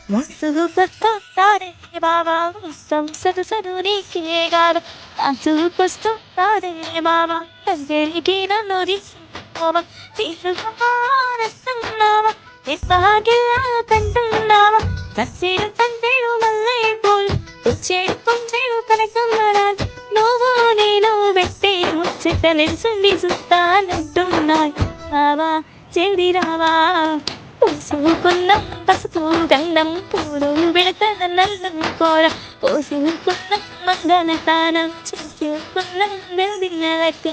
ముసుగు పట్టుతారే బాబా సంసదు సదునికి గారు చూపుస్తారే బాబా దగ్గరికి నన్ను తీసుకోవా తీసుకున్నావా నిస్సాగిలా కంటున్నావా తస్సేడు తండ్రిడు మళ్ళీ పోలు వచ్చేడు కొంచెడు కనకమ్మరాలు నువ్వు నేను పెట్టే ముచ్చట నిలుసుండి చూస్తానంటున్నాయి బాబా చెల్లి రావా పూసుకున్న పసుపు గంధం పూలు పెడతన నల్లం కూర పూసుకున్న మంగళ తానం చేసుకున్న దినలతో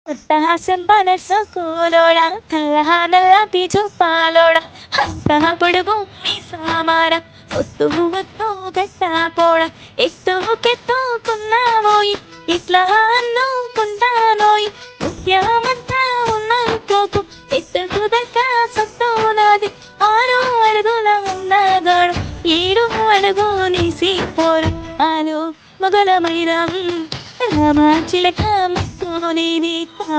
ఉత్తహాసం పనసకూలోడ కల్లహానల్ల పిచుపాలోడ హంస పొడుగు మీసామార ఒత్తు ఒత్తు గట్టాపోడ ఎత్తుకెత్తుకున్నావోయి ఇట్లా అన్నుకుంటానోయి ముత్యమంతా ఉన్నకోకు ఎత్తుకు దగ్గర సత్తునాది 6 అడుగుల ఉన్నగాడు 7 అడుగు నీసిపోరు ఆలు మొగలమైరం చిలక ముక్కునేది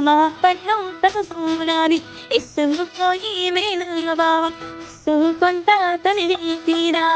మా పన్ను తగునాది ఇసుకుపోయి మేలు బావ సుకుంటా తనివి తీరా